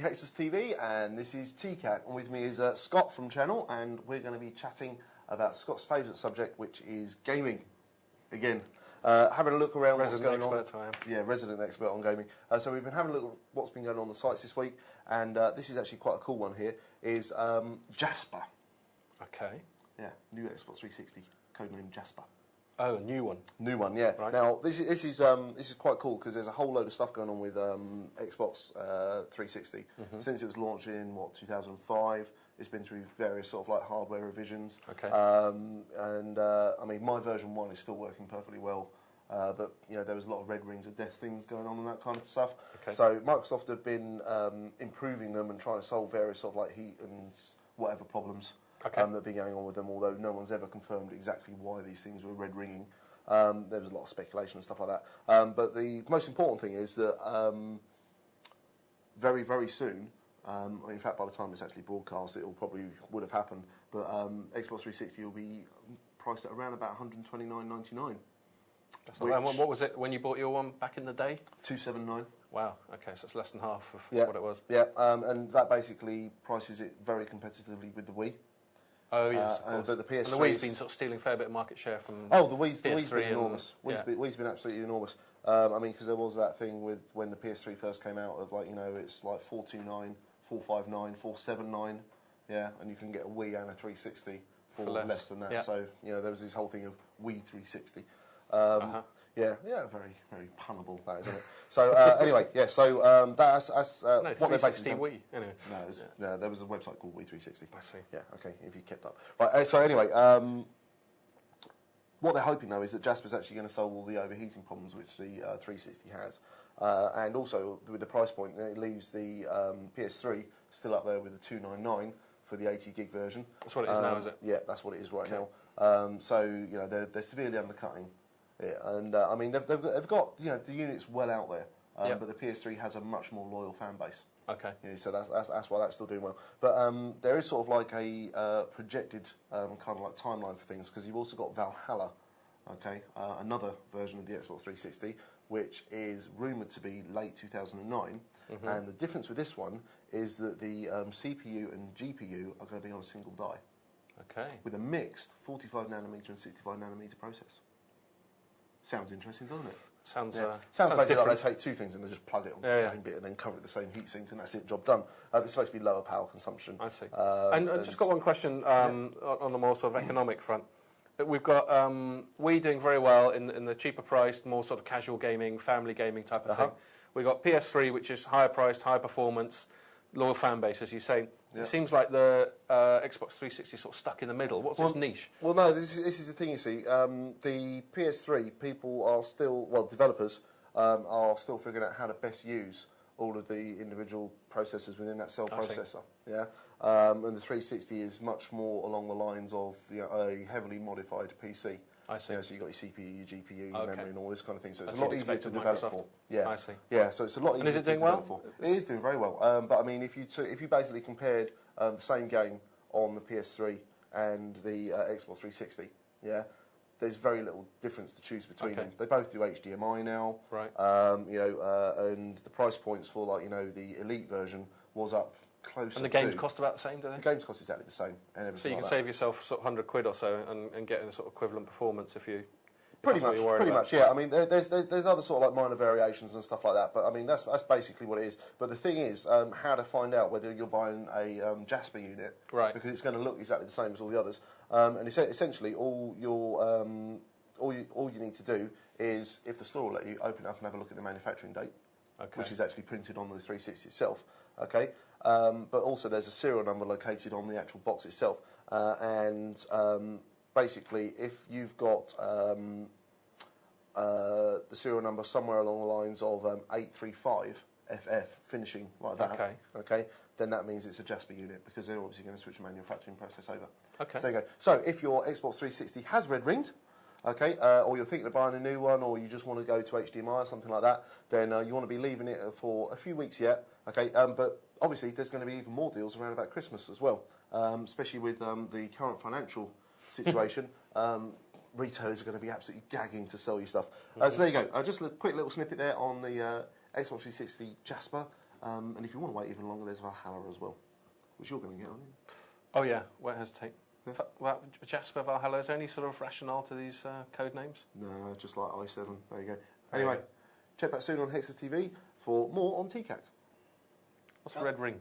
Hector's TV, and this is TCAAC, and with me is Scott from channel, and we're going to be chatting about Scott's favourite subject, which is gaming. Again, having a look around what's going on. Resident expert I am. Yeah, resident expert on gaming. So we've been having a look at what's been going on the sites this week, and this is actually quite a cool one here, is Jasper. Okay. Yeah, new Xbox 360, codename Jasper. Oh, a new one. New one, yeah. Right. Now this is quite cool because there's a whole load of stuff going on with Xbox 360 since it was launched in 2005. It's been through various sort of like hardware revisions. Okay. I mean, my version 1 is still working perfectly well, but you know there was a lot of red rings of death things going on and that kind of stuff. Okay. So Microsoft have been improving them and trying to solve various sort of like heat and whatever problems. Okay. That have been going on with them, although no one's ever confirmed exactly why these things were red ringing. There was a lot of speculation and stuff like that. But the most important thing is that very, very soon, in fact, by the time it's actually broadcast, it would have happened. But Xbox 360 will be priced at around about $129.99. And what was it when you bought your one back in the day? $279. Wow. Okay, so it's less than half of what it was. Yeah, and that basically prices it very competitively with the Wii. Oh yes, of course. But the PS3 and the Wii's been sort of stealing a fair bit of market share from. Oh, the Wii's been enormous. Wii's been absolutely enormous. I mean, because there was that thing with when the PS3 first came out of like it's like 429, 459, 479, yeah, and you can get a Wii and a 360 for less than that. Yeah. So there was this whole thing of Wii 360. Yeah, very, very punnable, that isn't it? So anyway, yeah. So that's no, what they're basically. Wii. Anyway. No, there was a website called Wii 360. I see. Yeah, okay. If you kept up, right. So anyway, what they're hoping though is that Jasper's actually going to solve all the overheating problems which the 360 has, and also with the price point, it leaves the PS3 still up there with the 299 for the 80 gig version. That's what it is now, is it? Yeah, that's what it is right now. So they're severely undercutting. Yeah, and I mean they've got the units well out there, but the PS3 has a much more loyal fan base. Okay. So that's why that's still doing well. But there is sort of like a projected kind of like timeline for things because you've also got Valhalla, okay, another version of the Xbox 360, which is rumoured to be late 2009. And the difference with this one is that the CPU and GPU are going to be on a single die. Okay. With a mixed 45 nanometer and 65 nanometer processor. Sounds interesting, doesn't it? Sounds basically like they take two things and they just plug it onto the same bit and then cover it with the same heatsink and that's it, job done. It's supposed to be lower power consumption. I see. And I've just got one question on the more sort of economic front. We've got Wii doing very well in the cheaper priced, more sort of casual gaming, family gaming type of thing. We've got PS3, which is higher priced, high performance, loyal fan base, as you say. Yeah. It seems like the Xbox 360 is sort of stuck in the middle. What's its niche? Well, no, this is the thing, you see. The PS3, people are still, developers are still figuring out how to best use all of the individual processors within that cell processor. Yeah, and the 360 is much more along the lines of a heavily modified PC. I see. So you've got your CPU, your GPU, your memory, and all this kind of thing. So it's That's a lot easier to develop for. Yeah, I see. Yeah, so it's a lot easier to develop for. It is doing very well. But I mean, if you basically compared the same game on the PS3 and the Xbox 360, yeah, there's very little difference to choose between them. They both do HDMI now. Right. And the price points for the Elite version was up. And the games cost about the same, do they? The games cost exactly the same. And everything so you can save yourself sort of 100 quid or so and get a sort of equivalent performance if you... Pretty much, yeah. I mean, there's other sort of like minor variations and stuff like that, but I mean that's basically what it is. But the thing is, how to find out whether you're buying a Jasper unit, right? Because it's going to look exactly the same as all the others. And essentially, all you need to do is, if the store will let you, open it up and have a look at the manufacturing date, which is actually printed on the 360 itself. Okay. But also there's a serial number located on the actual box itself, and basically if you've got the serial number somewhere along the lines of 835FF finishing like that, okay, then that means it's a Jasper unit because they're obviously going to switch the manufacturing process over. Okay. So there you go. So if your Xbox 360 has red ringed, okay, or you're thinking of buying a new one, or you just want to go to HDMI or something like that, then you want to be leaving it for a few weeks yet, okay, but obviously there's going to be even more deals around about Christmas as well, especially with the current financial situation. Retailers are going to be absolutely gagging to sell you stuff. So there you go. Just a quick little snippet there on the Xbox 360 Jasper. And if you want to wait even longer, there's Valhalla as well, which you're going to get, aren't you? Oh yeah, won't hesitate. Yeah. Well, Jasper, Valhalla, is there any sort of rationale to these code names? No, just like i7. There you go. Anyway, check back soon on Hexas TV for more on TCAAC. What's a red ring?